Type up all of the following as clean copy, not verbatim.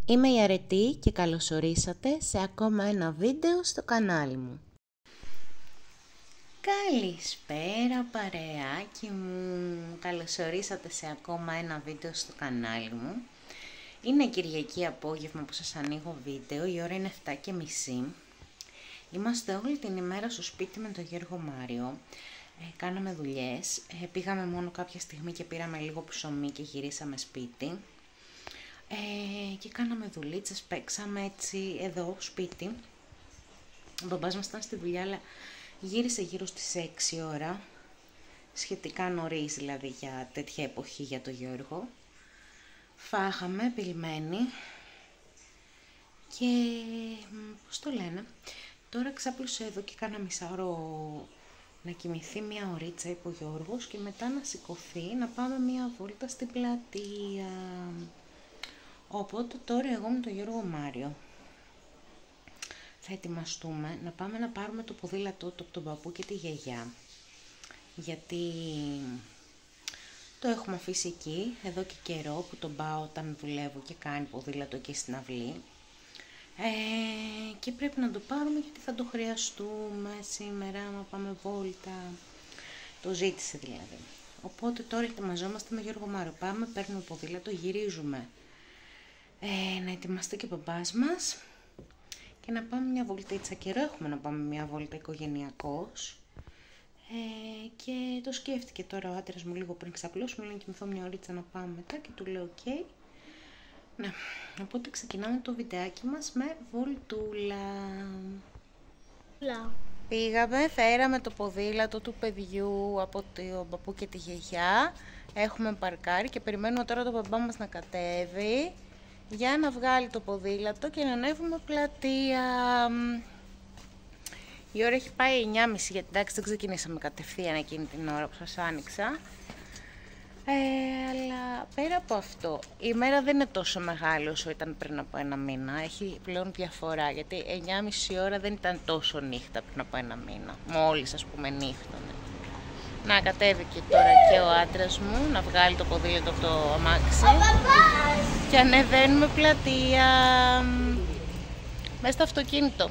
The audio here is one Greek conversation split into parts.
Είμαι η Αρετή και καλωσορίσατε σε ακόμα ένα βίντεο στο κανάλι μου. Καλησπέρα παρεάκι μου, καλωσορίσατε σε ακόμα ένα βίντεο στο κανάλι μου. Είναι Κυριακή απόγευμα που σας ανοίγω βίντεο, η ώρα είναι 7:30. Είμαστε όλη την ημέρα στο σπίτι με τον Γιώργο Μάριο. Κάναμε δουλειές, πήγαμε μόνο κάποια στιγμή και πήραμε λίγο ψωμί και γυρίσαμε σπίτι. Και κάναμε δουλίτσες, παίξαμε έτσι εδώ σπίτι. Ο μπαμπάς μας ήταν στη δουλειά, αλλά γύρισε γύρω στις 6 ώρα, σχετικά νωρίς δηλαδή για τέτοια εποχή για τον Γιώργο. Φάγαμε πυλμένοι και πώς το λένε, τώρα ξάπλωσε εδώ και κάνα μισάωρο να κοιμηθεί μια ωρίτσα, είπε ο Γιώργος, και μετά να σηκωθεί να πάμε μια βόλτα στην πλατεία. Οπότε τώρα εγώ με τον Γιώργο Μάριο θα ετοιμαστούμε να πάμε να πάρουμε το ποδήλατό του από τον παππού και τη γιαγιά, γιατί το έχουμε αφήσει εκεί εδώ και καιρό που τον πάω όταν δουλεύω και κάνει ποδήλατο εκεί στην αυλή, και πρέπει να το πάρουμε γιατί θα το χρειαστούμε σήμερα άμα πάμε βόλτα, το ζήτησε δηλαδή. Οπότε τώρα ετοιμαζόμαστε με Γιώργο Μάριο, πάμε, παίρνουμε ποδήλατο, γυρίζουμε να ετοιμαστεί και ο μπαμπάς μας και να πάμε μια βολτίτσα. Καιρό έχουμε να πάμε μια βόλτα οικογενειακός, και το σκέφτηκε τώρα ο άντρας μου λίγο πριν ξαπλώσουμε, λέει να κοιμηθώ μια ωρίτσα να πάμε μετά, και του λέω ok. Ναι, οπότε ξεκινάμε το βιντεάκι μας με βολτούλα. Πήγαμε, φέραμε το ποδήλατο του παιδιού από τον παππού και τη γιαγιά, έχουμε παρκάρει και περιμένουμε τώρα τον μπαμπά μας να κατέβει για να βγάλει το ποδήλατο και να ανέβουμε πλατεία. Η ώρα έχει πάει 9:30, γιατί εντάξει δεν ξεκινήσαμε κατευθείαν εκείνη την ώρα που σας άνοιξα. Αλλά πέρα από αυτό, η μέρα δεν είναι τόσο μεγάλη όσο ήταν πριν από ένα μήνα. Έχει πλέον διαφορά, γιατί 9:30 ώρα δεν ήταν τόσο νύχτα πριν από ένα μήνα. Μόλις ας πούμε νύχτωνε. Να κατέβηκε τώρα και ο άντρας μου να βγάλει το ποδήλατο από το αμάξι και ανεβαίνουμε πλατεία μέσα στο αυτοκίνητο.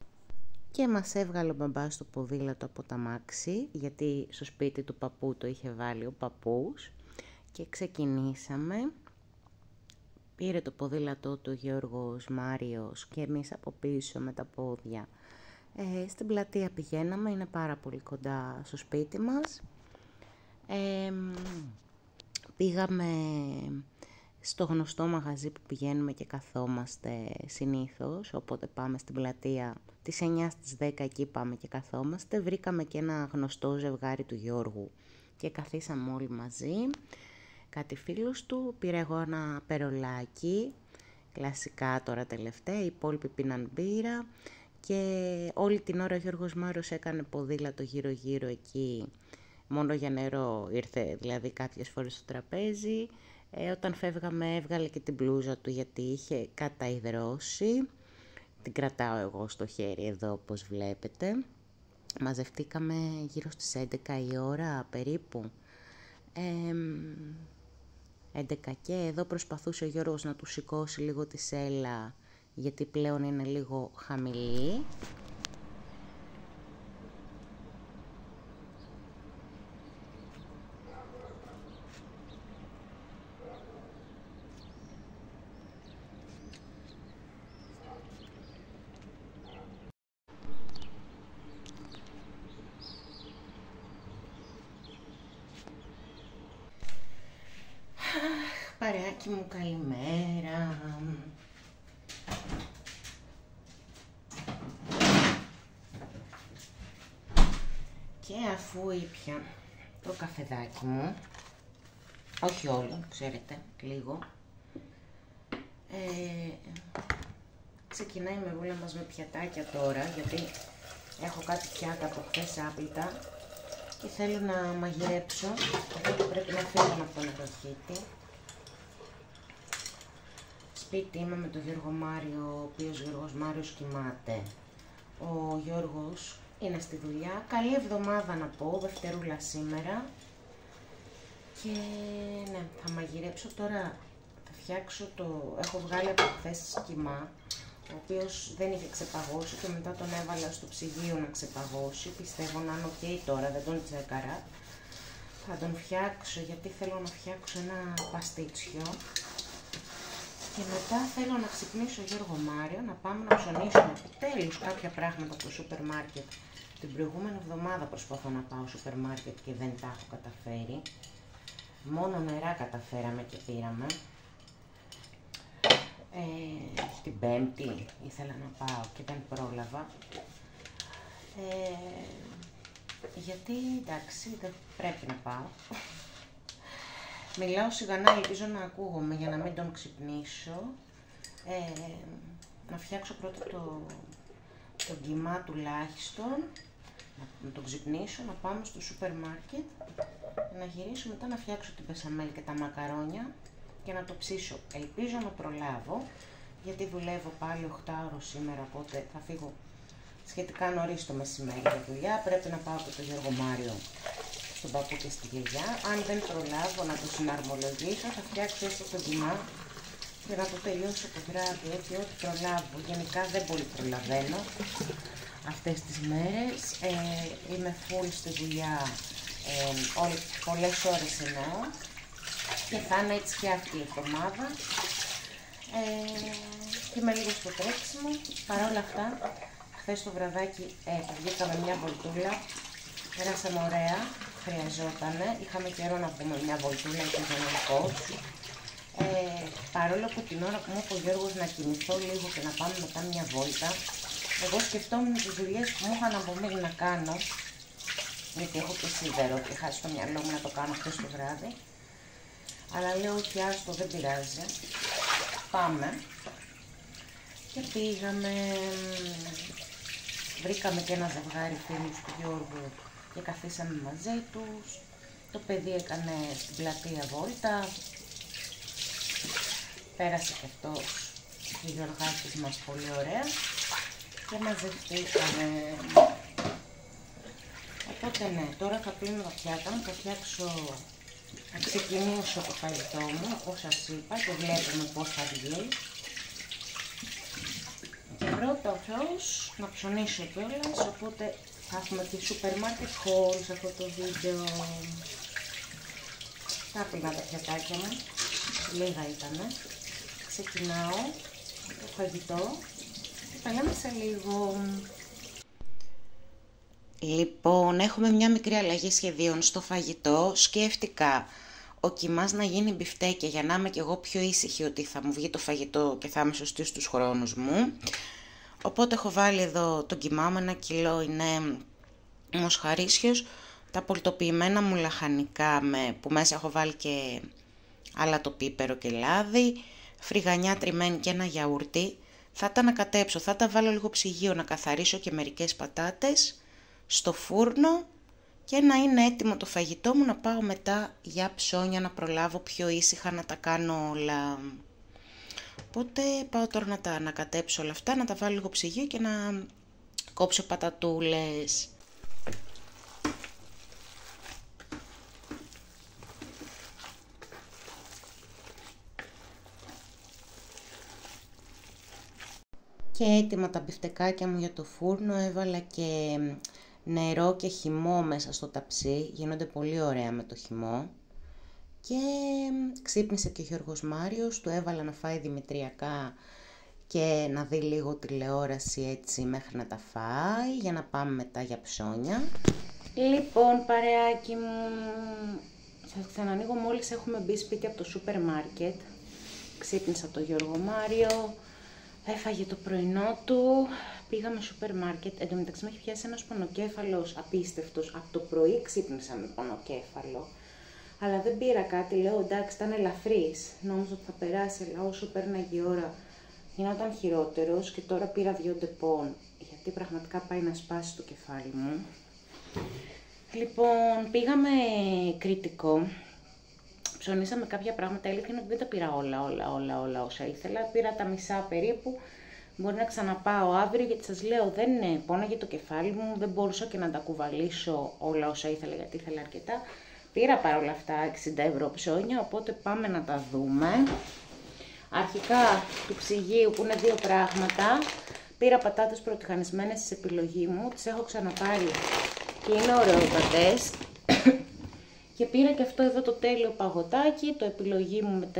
Και μας έβγαλε ο μπαμπάς το ποδήλατο από το αμάξι, γιατί στο σπίτι του παππού το είχε βάλει ο παππούς, και ξεκινήσαμε. Πήρε το ποδήλατό του ο Γιώργος Μάριος και εμείς από πίσω με τα πόδια. Στην πλατεία πηγαίναμε, είναι πάρα πολύ κοντά στο σπίτι μας. Πήγαμε στο γνωστό μαγαζί που πηγαίνουμε και καθόμαστε συνήθως, οπότε πάμε στην πλατεία τις 9 στις 10, εκεί πάμε και καθόμαστε. Βρήκαμε και ένα γνωστό ζευγάρι του Γιώργου και καθίσαμε όλοι μαζί, κάτι φίλους του, πήρα εγώ ένα περολάκι, κλασικά τώρα τελευταία, οι υπόλοιποι πίναν μπύρα και όλη την ώρα ο Γιώργος Μάριος έκανε ποδήλατο γύρω-γύρω εκεί, μόνο για νερό ήρθε δηλαδή κάποιες φορές στο τραπέζι. Όταν φεύγαμε έβγαλε και την μπλούζα του γιατί είχε καταϊδρώσει. Την κρατάω εγώ στο χέρι εδώ όπως βλέπετε. Μαζευτήκαμε γύρω στις 11 η ώρα περίπου. 11 και εδώ προσπαθούσε ο Γιώργος να του σηκώσει λίγο τη σέλα, γιατί πλέον είναι λίγο χαμηλή. Παρεάκι μου, καλημέρα. Και αφού ήπια το καφεδάκι μου, όχι όλο, ξέρετε, λίγο, ξεκινάει με βούλα μας με πιατάκια τώρα, γιατί έχω κάτι πιάτα από χθες άπλυτα και θέλω να μαγειρέψω, οπότε πρέπει να φύγω από το νεκροχύτη. Σπίτι είμαι με τον Γιώργο Μάριο, ο οποίος Γιώργος Μάριος κοιμάται. Ο Γιώργος είναι στη δουλειά. Καλή εβδομάδα να πω, Δευτερούλα σήμερα. Και ναι, θα μαγειρέψω τώρα, θα φτιάξω έχω βγάλει από χθες κιμά, ο οποίος δεν είχε ξεπαγώσει και μετά τον έβαλα στο ψυγείο να ξεπαγώσει. Πιστεύω να είναι ok τώρα, δεν τον τσέκαρα. Θα τον φτιάξω γιατί θέλω να φτιάξω ένα παστίτσιο. Και μετά θέλω να ξυπνήσω Γιώργο Μάριο, να πάμε να ψωνίσουμε επιτέλους κάποια πράγματα από το σούπερ μάρκετ. Την προηγούμενη εβδομάδα προσπαθώ να πάω σούπερ μάρκετ και δεν τα έχω καταφέρει. Μόνο νερά καταφέραμε και πήραμε. Την Πέμπτη ήθελα να πάω και δεν πρόλαβα. Γιατί εντάξει δεν πρέπει να πάω. Μιλάω σιγανά, ελπίζω να ακούγομαι για να μην τον ξυπνήσω. Να φτιάξω πρώτα τον κιμά τουλάχιστον, να τον ξυπνήσω, να πάμε στο σούπερ μάρκετ, να γυρίσω μετά να φτιάξω την μπεσαμέλ και τα μακαρόνια και να το ψήσω. Ελπίζω να προλάβω, γιατί δουλεύω πάλι 8 ώρες σήμερα, οπότε θα φύγω σχετικά νωρίς το μεσημέρι για δουλειά. Πρέπει να πάω από το Γιώργο Μάριο στον παππού και στη γιαγιά. Αν δεν προλάβω να το συναρμολογήσω, θα φτιάξω έστω το κιμά και να το τελειώσω το βράδυ, έτσι ό,τι προλάβω. Γενικά δεν πολύ προλαβαίνω αυτές τις μέρες. Είμαι full στη δουλειά, πολλές ώρες εννοώ, και θα είναι έτσι και αυτή η εβδομάδα. Και είμαι λίγο στο τρέξιμο. Παρ' όλα αυτά, χθες το βραδάκι βγήκαμε μια βολτούλα, περάσαμε ωραία, χρειαζότανε, είχαμε καιρό να βγούμε μια βολτούλα οικογενειακώς. Παρόλο που την ώρα που μου είπε ο Γιώργος να κοιμηθώ λίγο και να πάμε μετά μια βόλτα, εγώ σκεφτόμουν τις δουλειές που μου είχαν απομείνει να κάνω, γιατί έχω και σίδερο και χάσει το μυαλό μου να το κάνω χθες το βράδυ. Αλλά λέω όχι, άστο, δεν πειράζει. Πάμε. Και πήγαμε, βρήκαμε και ένα ζευγάρι φίλους του Γιώργου και καθίσαμε μαζί τους. Το παιδί έκανε στην πλατεία βόλτα. Πέρασε και αυτός ο Γιωργάκης μας πολύ ωραία και μαζευτήκαμε. Οπότε ναι, τώρα θα πλύνω τα πιάτα μου, θα ξεκινήσω το φαγητό μου, όπως σας είπα, και βλέπουμε πώς θα βγει. Και πρώτα ο Θεός να ψωνίσω κιόλας, οπότε θα έχουμε και σούπερ μάρκετ haul σε αυτό το βίντεο. Τα πλήνα τα πιατάκια μου, λίγα ήτανε. Ξεκινάω το φαγητό και τα λέμε σε λίγο. Λοιπόν, έχουμε μια μικρή αλλαγή σχεδίων στο φαγητό. Σκέφτηκα ο κιμάς να γίνει μπιφτέκια για να είμαι κι εγώ πιο ήσυχη ότι θα μου βγει το φαγητό και θα είμαι σωστή στους χρόνους μου. Οπότε έχω βάλει εδώ τον κιμά μου, 1 κιλό είναι μοσχαρίσιος, τα πολτοποιημένα μου λαχανικά που μέσα έχω βάλει και αλατοπίπερο και λάδι, φρυγανιά τριμμένη και ένα γιαούρτι. Θα τα ανακατέψω, θα τα βάλω λίγο ψυγείο να καθαρίσω και μερικές πατάτες στο φούρνο και να είναι έτοιμο το φαγητό μου, να πάω μετά για ψώνια, να προλάβω πιο ήσυχα να τα κάνω όλα. Οπότε πάω τώρα να τα ανακατέψω όλα αυτά, να τα βάλω λίγο ψυγείο και να κόψω πατατούλες. Και έτοιμα τα μπιφτεκάκια μου για το φούρνο, έβαλα και νερό και χυμό μέσα στο ταψί, γίνονται πολύ ωραία με το χυμό. Και ξύπνησε και ο Γιώργος Μάριος, του έβαλα να φάει δημητριακά και να δει λίγο τηλεόραση έτσι μέχρι να τα φάει, για να πάμε μετά για ψώνια. Λοιπόν, παρεάκι μου, σας ξανανοίγω μόλις έχουμε μπει σπίτι από το σούπερ μάρκετ. Ξύπνησα το Γιώργο Μάριο, έφαγε το πρωινό του, πήγαμε σούπερ μάρκετ. Εν τω μεταξύ με έχει πιάσει ένας πονοκέφαλος απίστευτος. Από το πρωί ξύπνησα με πονοκέφαλο. Αλλά δεν πήρα κάτι, λέω εντάξει, ήταν ελαφρύς. Νόμιζα ότι θα περάσει, αλλά όσο πέρναγε η ώρα γινόταν χειρότερος και τώρα πήρα 2 ντεπών, γιατί πραγματικά πάει να σπάσει το κεφάλι μου. Λοιπόν, πήγαμε Κρητικό, ψωνίσαμε κάποια πράγματα, αλήθεια είναι ότι δεν τα πήρα όλα όσα ήθελα, πήρα τα μισά περίπου. Μπορεί να ξαναπάω αύριο, γιατί σας λέω δεν πόναγε το κεφάλι μου, δεν μπορούσα και να τα κουβαλήσω όλα όσα ήθελα, γιατί ήθελα αρκετά. Πήρα παρόλα αυτά 60 ευρώ ψώνια, οπότε πάμε να τα δούμε. αρχικά του ψυγείου που είναι 2 πράγματα. Πήρα πατάτες πρωτιχανισμένες στις επιλογή μου, τις έχω ξαναπάρει και είναι ωραιότατες. Και πήρα και αυτό εδώ το τέλειο παγωτάκι, το επιλογή μου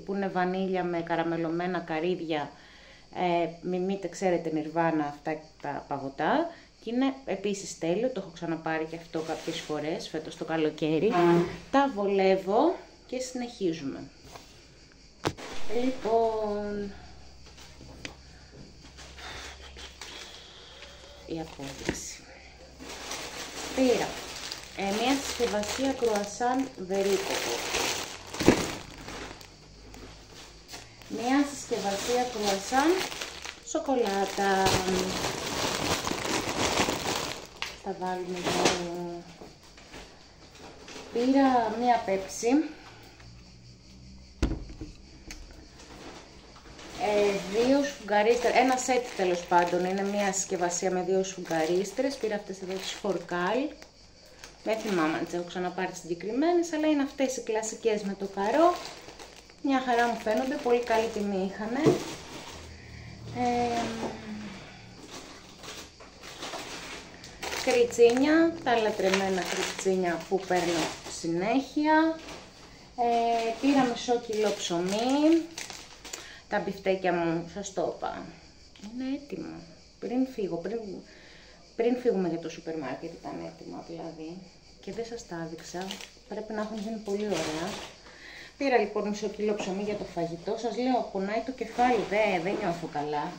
που είναι βανίλια με καραμελωμένα καρύδια. Μιμείτε, ξέρετε, Νιρβάνα αυτά τα παγωτά. Και είναι επίσης τέλειο, το έχω ξαναπάρει και αυτό κάποιες φορές φέτος το καλοκαίρι. Τα βολεύω και συνεχίζουμε. Λοιπόν, η απόδειξη. Πήρα μια συσκευασία κρουασάν βερίκοκο. Μια συσκευασία κρουασάν σοκολάτα. Θα βάλουμε εδώ. Πήρα μία πέψη. Δύο σφουγγαρίστρες, ένα σετ τέλος πάντων, είναι μια συσκευασία με 2 σφουγγαρίστρες. Πήρα αυτές εδώ τις Φορκάλ. Δεν θυμάμαι αν τις έχω ξαναπάρει συγκεκριμένες, αλλά είναι αυτές οι κλασικές με το καρό. Μια χαρά μου φαίνονται, πολύ καλή τιμή είχανε. Κριτσίνια, τα λατρεμένα κριτσίνια που παίρνω συνέχεια. Πήρα μισό κιλό ψωμί. Τα μπιφτέκια μου, σας το είπα, είναι έτοιμα. Πριν φύγουμε για το σούπερ μάρκετ ήταν έτοιμα δηλαδή. Και δεν σας τα άδειξα, πρέπει να έχουν γίνει πολύ ωραία. Πήρα λοιπόν μισό κιλό ψωμί για το φαγητό. Σας λέω, πονάει το κεφάλι, δεν νιώθω καλά.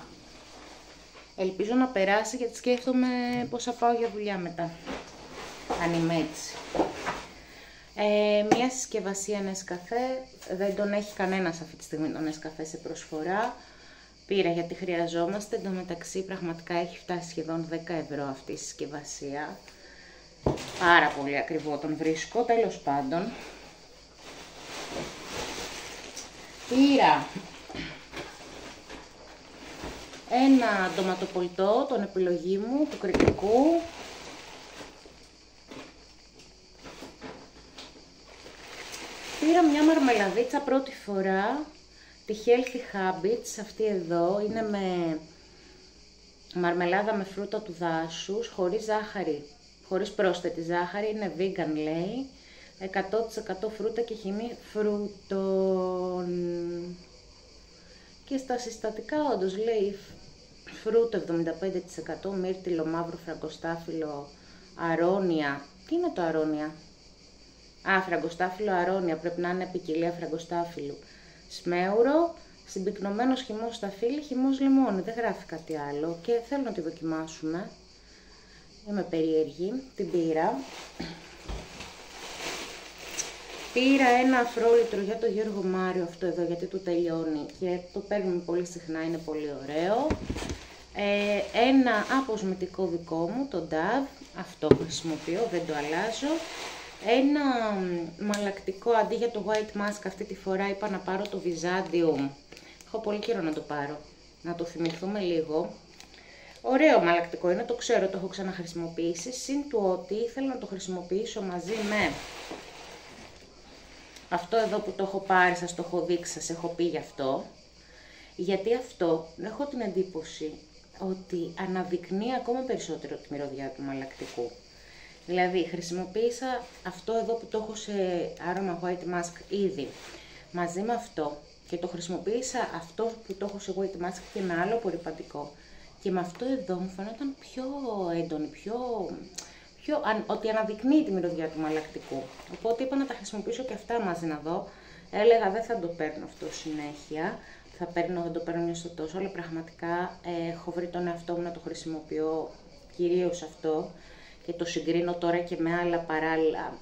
Ελπίζω να περάσει γιατί σκέφτομαι πώς θα πάω για δουλειά μετά. Αν είμαι έτσι. Μια συσκευασία Νεσκαφέ, δεν τον έχει κανένας αυτή τη στιγμή τον Νεσκαφέ σε προσφορά. Πήρα γιατί χρειαζόμαστε, εντωμεταξύ πραγματικά έχει φτάσει σχεδόν 10 ευρώ αυτή η συσκευασία. Πάρα πολύ ακριβό τον βρίσκω, τέλος πάντων. Πήρα ένα ντοματοπολτό, τον επιλογή μου, του Κρητικού. Πήρα μια μαρμελαδίτσα πρώτη φορά, τη Healthy Habits, αυτή εδώ, είναι με μαρμελάδα με φρούτα του δάσους, χωρίς ζάχαρη, χωρίς πρόσθετη ζάχαρη, είναι vegan λέει, 100% φρούτα και χυμή φρούτων. Και στα συστατικά όντως λέει φρούτο 75%, μύρτιλο, μαύρο φραγκοστάφυλλο, αρώνια. Τι είναι το αρώνια? Φραγκοστάφυλλο αρώνια, πρέπει να είναι ποικιλία φραγκοστάφυλλου. Σμέουρο, συμπυκνωμένος χυμός σταφύλι, χυμός λιμόνι, δεν γράφει κάτι άλλο και θέλω να τη δοκιμάσουμε. Είμαι περίεργη, την πήρα. Πήρα ένα αφρόλιτρο για το Γιώργο Μάριο αυτό εδώ γιατί του τελειώνει και το παίρνουμε πολύ συχνά, είναι πολύ ωραίο. Ένα αποσμητικό δικό μου, το Dove, αυτό χρησιμοποιώ, δεν το αλλάζω. Ένα μαλακτικό, αντί για το white mask αυτή τη φορά είπα να πάρω το Vizadium. Έχω πολύ καιρό να το πάρω, να το θυμηθούμε λίγο. Ωραίο μαλακτικό είναι, το ξέρω, το έχω ξαναχρησιμοποιήσει, συν του ότι ήθελα να το χρησιμοποιήσω μαζί με αυτό εδώ που το έχω πάρει, σας το έχω δείξει, σας έχω πει γι' αυτό. Γιατί αυτό έχω την εντύπωση ότι αναδεικνύει ακόμα περισσότερο τη μυρωδιά του μαλακτικού. Δηλαδή χρησιμοποίησα αυτό εδώ που το έχω σε άρωμα white mask ήδη μαζί με αυτό και το χρησιμοποίησα αυτό που το έχω σε white mask και με άλλο απορρυπαντικό. Και με αυτό εδώ μου φαίνονταν πιο έντονη, ότι αναδεικνύει τη μυρωδιά του μαλακτικού. Οπότε είπα να τα χρησιμοποιήσω και αυτά μαζί να δω. Έλεγα δεν θα το παίρνω αυτό συνέχεια, δεν το παίρνω μια στο τόσο, αλλά πραγματικά έχω βρει τον εαυτό μου να το χρησιμοποιώ κυρίως αυτό και το συγκρίνω τώρα και με άλλα παράλληλα.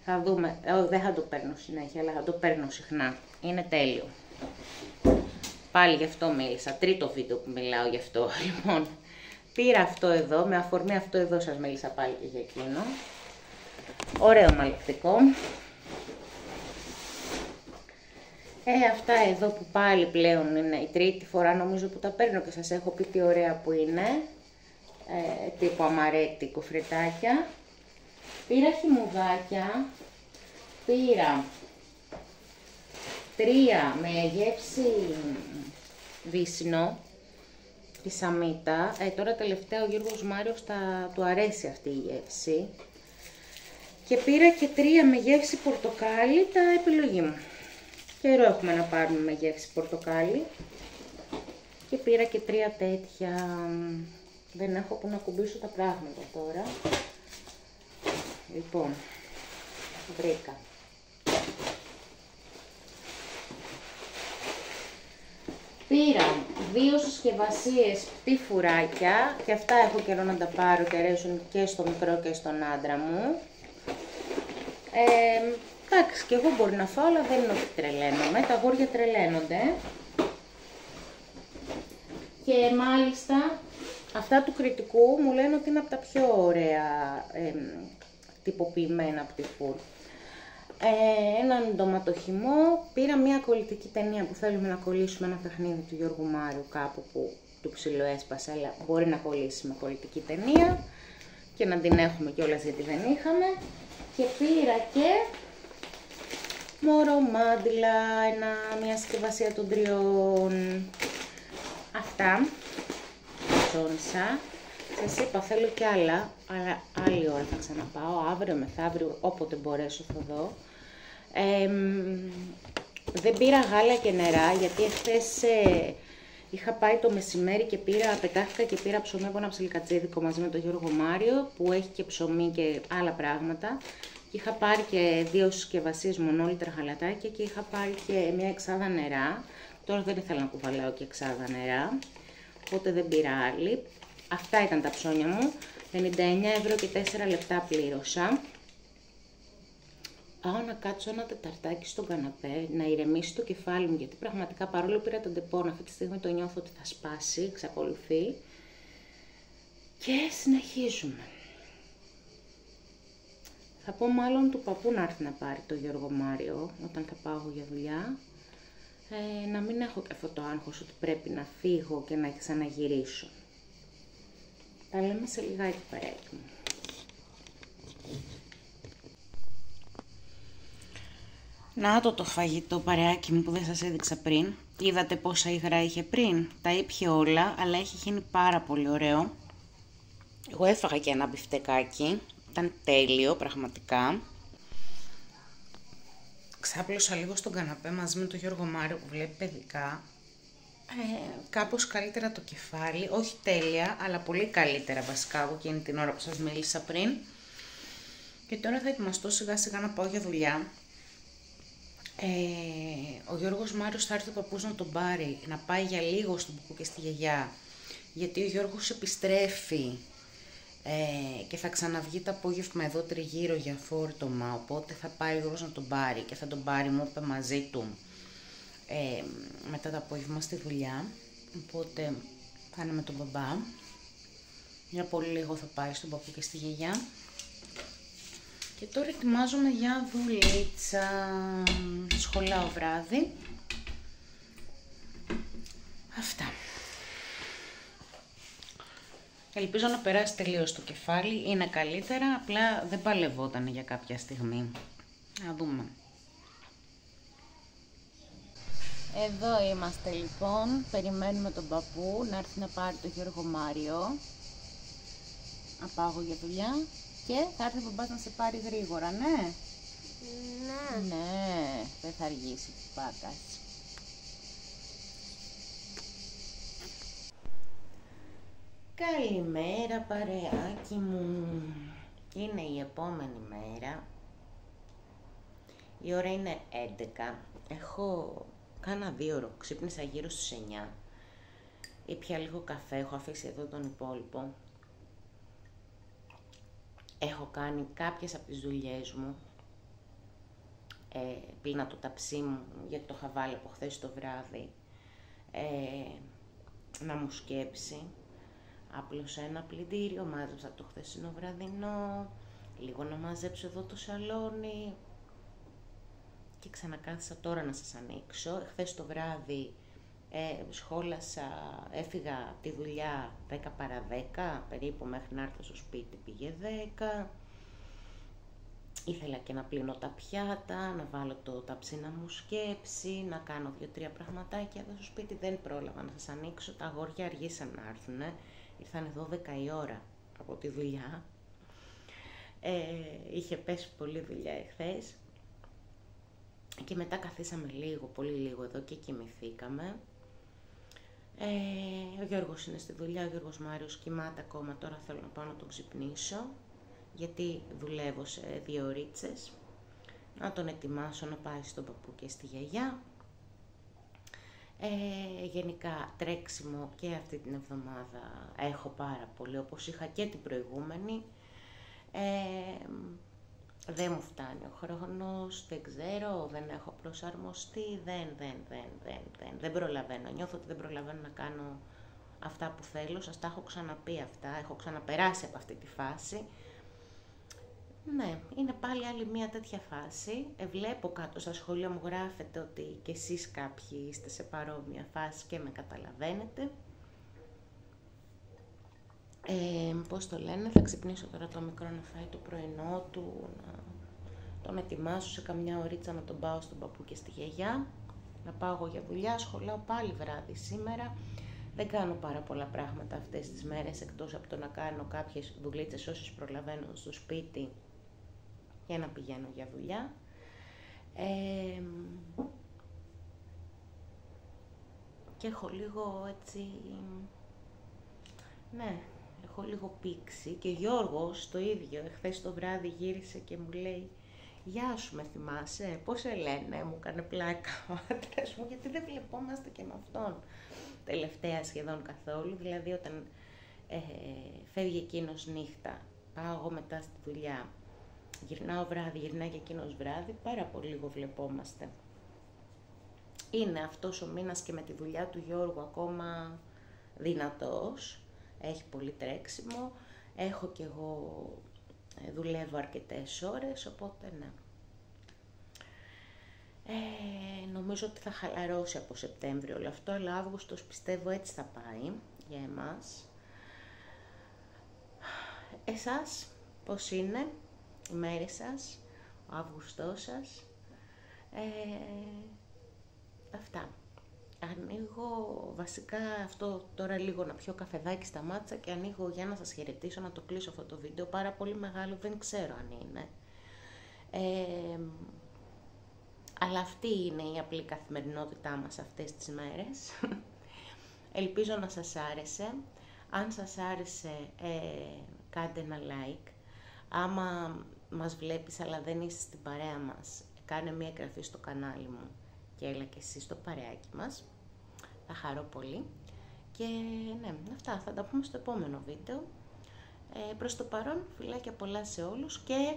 Θα δούμε, δεν θα το παίρνω συνέχεια, αλλά θα το παίρνω συχνά. Είναι τέλειο. Πάλι γι' αυτό μίλησα, τρίτο βίντεο που μιλάω γι' αυτό. Λοιπόν, πήρα αυτό εδώ, με αφορμή αυτό εδώ σας μίλησα πάλι και για εκείνο. Ωραίο μαλακτικό. Αυτά εδώ που πάλι πλέον είναι η τρίτη φορά νομίζω που τα παίρνω και σας έχω πει τι ωραία που είναι. Τύπου αμαρέτη κοφρετάκια. Πήρα χυμουδάκια. Πήρα 3 τρία με γεύση βύσσινο, τη σαμίτα. Τώρα τελευταία ο Γιώργος Μάριος του αρέσει αυτή η γεύση. Και πήρα και τρία με γεύση πορτοκάλι, τα επιλογή μου. Καιρό έχουμε να πάρουμε με γεύση πορτοκάλι. Και πήρα και τρία τέτοια. Δεν έχω που να κουμπίσω τα πράγματα τώρα. Λοιπόν, βρήκα. Πήρα δύο συσκευασίες πιφουράκια και αυτά έχω καιρό να τα πάρω και αρέσουν και στο μικρό και στον άντρα μου. Εντάξει, και εγώ μπορεί να φάω, αλλά δεν είναι ότι τρελαίνομαι. Τα αγόρια τρελαίνονται. Και μάλιστα αυτά του Κρητικού μου λένε ότι είναι από τα πιο ωραία τυποποιημένα από τη Φουρ. Έναν ντοματοχυμό, πήρα μια κολλητική ταινία που θέλουμε να κολλήσουμε, ένα παιχνίδι του Γιώργου Μάριου κάπου που του ψιλοέσπασε, αλλά μπορεί να κολλήσει με κολλητική ταινία και να την έχουμε κιόλας γιατί δεν είχαμε. Και πήρα και μωρομάντιλα, μια συσκευασία των τριών. Αυτά, ψώνισα. Σας είπα θέλω κι άλλα, αλλά άλλη ώρα θα ξαναπάω, αύριο μεθαύριο, όποτε μπορέσω θα δω. Δεν πήρα γάλα και νερά, γιατί εχθές είχα πάει το μεσημέρι και πετάχτηκα και πήρα ψωμί από ένα ψιλικατσίδικο μαζί με τον Γιώργο Μάριο, που έχει και ψωμί και άλλα πράγματα. Και είχα πάρει και δύο συσκευασίες μονόλιτρα γαλατάκια και είχα πάρει και μια εξάδα νερά. Τώρα δεν ήθελα να κουβαλάω και εξάδα νερά, οπότε δεν πήρα άλλη. Αυτά ήταν τα ψώνια μου, 59 ευρώ και 4 λεπτά πλήρωσα. Πάω να κάτσω ένα τεταρτάκι στον καναπέ, να ηρεμήσει το κεφάλι μου, γιατί πραγματικά παρόλο που πήρα τον τεπών, αυτή τη στιγμή το νιώθω ότι θα σπάσει, εξακολουθεί. Και συνεχίζουμε. Θα πω μάλλον του παππού να έρθει να πάρει το Γιώργο Μάριο, όταν θα πάω για δουλειά. Να μην έχω και αυτό το άγχος ότι πρέπει να φύγω και να ξαναγυρίσω. Τα λέμε σε λιγάκι, παρέκι μου. Να το φαγητό, παρεάκι μου, που δεν σας έδειξα πριν. Είδατε πόσα υγρά είχε πριν. Τα ήπιε όλα, αλλά έχει γίνει πάρα πολύ ωραίο. Εγώ έφαγα και ένα μπιφτεκάκι. Ήταν τέλειο, πραγματικά. Ξάπλωσα λίγο στον καναπέ μαζί με τον Γιώργο Μάριο που βλέπει παιδικά. Κάπως καλύτερα το κεφάλι, όχι τέλεια, αλλά πολύ καλύτερα βασικά από εκείνη την ώρα που σας μίλησα πριν. Και τώρα θα ετοιμαστώ σιγά σιγά να πάω για δουλειά. Ο Γιώργος Μάριος θα έρθει ο παππούς να τον πάρει, να πάει για λίγο στον παππού και στη γιαγιά. Γιατί ο Γιώργος επιστρέφει και θα ξαναβγεί το απόγευμα εδώ τριγύρω για φόρτωμα, οπότε θα πάει ο Γιώργος να τον πάρει και θα τον πάρει, μου είπε, μαζί του μετά το απόγευμα στη δουλειά, οπότε θα είναι με τον μπαμπά. Για πολύ λίγο θα πάει στον παππού και στη γιαγιά. Και τώρα ετοιμάζομαι για δουλίτσα. Σχολάω βράδυ. Αυτά. Ελπίζω να περάσει τελείως το κεφάλι. Είναι καλύτερα, απλά δεν παλευόταν για κάποια στιγμή. Να δούμε. Εδώ είμαστε λοιπόν. Περιμένουμε τον παππού να έρθει να πάρει τον Γιώργο Μάριο. Να πάω εγώ για δουλειά. Και θα έρθει ο μπαμπάς να σε πάρει γρήγορα, ναι. Ναι. Ναι, δεν θα αργήσει ο Πάκας. Καλημέρα παρεάκι μου. Είναι η επόμενη μέρα. Η ώρα είναι 11. Έχω κάνα 2 ώρο. Ξύπνησα γύρω στις 9. Ήπια λίγο καφέ. Έχω αφήσει εδώ τον υπόλοιπο. Έχω κάνει κάποιες από τις δουλειές μου. Πλήνα το ταψί μου, γιατί το είχα βάλει από χθες το βράδυ. Να μου σκέψει. Άπλωσα ένα πλυντήριο, μάζεψα το χθεσινό βραδινό. Λίγο να μαζέψω εδώ το σαλόνι. Και ξανακάθισα τώρα να σας ανοίξω. Χθες το βράδυ σχόλασα, έφυγα από τη δουλειά 10 παρά 10, περίπου μέχρι να έρθω στο σπίτι πήγε 10. ήθελα και να πλύνω τα πιάτα, να βάλω το ταψί να μου σκέψει, να κάνω 2-3 πραγματάκια εδώ στο σπίτι. Δεν πρόλαβα να σας ανοίξω, τα αγόρια αργήσαν να έρθουνε, ήρθανε 12 η ώρα από τη δουλειά. Είχε πέσει πολλή δουλειά εχθές και μετά καθίσαμε λίγο, πολύ λίγο εδώ και κοιμηθήκαμε. Ο Γιώργος είναι στη δουλειά, ο Γιώργος Μάριος κοιμάται ακόμα, τώρα θέλω να πάω να τον ξυπνήσω, γιατί δουλεύω σε 2 ωρίτσες, να τον ετοιμάσω να πάει στον παππού και στη γιαγιά. Γενικά τρέξιμο και αυτή την εβδομάδα έχω πάρα πολύ, όπως είχα και την προηγούμενη. Δεν μου φτάνει ο χρόνος, δεν ξέρω, δεν έχω προσαρμοστεί, δεν προλαβαίνω. Νιώθω ότι δεν προλαβαίνω να κάνω αυτά που θέλω, σας τα έχω ξαναπεί αυτά, έχω ξαναπεράσει από αυτή τη φάση. Ναι, είναι πάλι άλλη μια τέτοια φάση. Βλέπω κάτω στα σχόλια μου γράφετε ότι και εσείς κάποιοι είστε σε παρόμοια φάση και με καταλαβαίνετε. Πώς το λένε, θα ξυπνήσω τώρα το μικρό να φάει το πρωινό του, να τον ετοιμάσω σε καμιά ωρίτσα να τον πάω στον παππού και στη γιαγιά. Να πάω εγώ για δουλειά, σχολάω πάλι βράδυ σήμερα. Δεν κάνω πάρα πολλά πράγματα αυτές τις μέρες, εκτός από το να κάνω κάποιες δουλίτσες όσες προλαβαίνω στο σπίτι για να πηγαίνω για δουλειά. Και έχω λίγο έτσι, ναι, έχω λίγο πήξει και ο Γιώργος το ίδιο, εχθές το βράδυ γύρισε και μου λέει «Γεια σου, με θυμάσαι, πώς σε λένε?» Μου έκανε πλάκα ο άντρας μου, γιατί δεν βλεπόμαστε και με αυτόν τελευταία σχεδόν καθόλου, δηλαδή όταν φεύγει εκείνος νύχτα, πάω εγώ μετά στη δουλειά, γυρνάω βράδυ, γυρνάει και εκείνος βράδυ, πάρα πολύ λίγο βλεπόμαστε. Είναι αυτός ο μήνας και με τη δουλειά του Γιώργου ακόμα δυνατός, έχει πολύ τρέξιμο, έχω κι εγώ, δουλεύω αρκετές ώρες, οπότε ναι. Νομίζω ότι θα χαλαρώσει από Σεπτέμβριο όλο αυτό, αλλά Αύγουστος πιστεύω έτσι θα πάει για εμάς. Εσάς, πώς είναι οι μέρες σας, ο Αύγουστός σας? Αυτά. Ανοίγω βασικά αυτό τώρα λίγο να πιω καφεδάκι στα μάτσα και ανοίγω για να σας χαιρετήσω, να το κλείσω αυτό το βίντεο, πάρα πολύ μεγάλο, δεν ξέρω αν είναι. Αλλά αυτή είναι η απλή καθημερινότητά μας αυτές τις μέρες. Ελπίζω να σας άρεσε. Αν σας άρεσε, κάντε ένα like. Άμα μας βλέπεις αλλά δεν είσαι στην παρέα μας, κάνε μια εγγραφή στο κανάλι μου και έλα και εσύ στο παρεάκι μας. Θα χαρώ πολύ. Και ναι, αυτά θα τα πούμε στο επόμενο βίντεο. Προς το παρόν, φιλάκια πολλά σε όλους και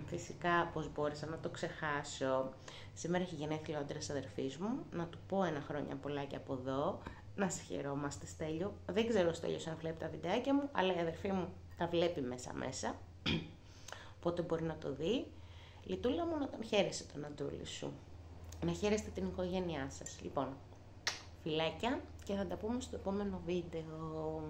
φυσικά πως μπόρεσα να το ξεχάσω. Σήμερα έχει γενέθλια ο άντρας αδερφής μου, να του πω 1 χρόνια πολλά και από εδώ, να σε χαιρόμαστε Στέλιο. Δεν ξέρω ο Στέλιος αν βλέπει τα βιντεάκια μου, αλλά η αδερφή μου τα βλέπει μέσα, οπότε μπορεί να το δει. Λιτούλα μου, να τον χαίρεσαι τον Αντούλη σου, να χαίρεστε την οικογένειά σας. Λοιπόν, φιλάκια και θα τα πούμε στο επόμενο βίντεο.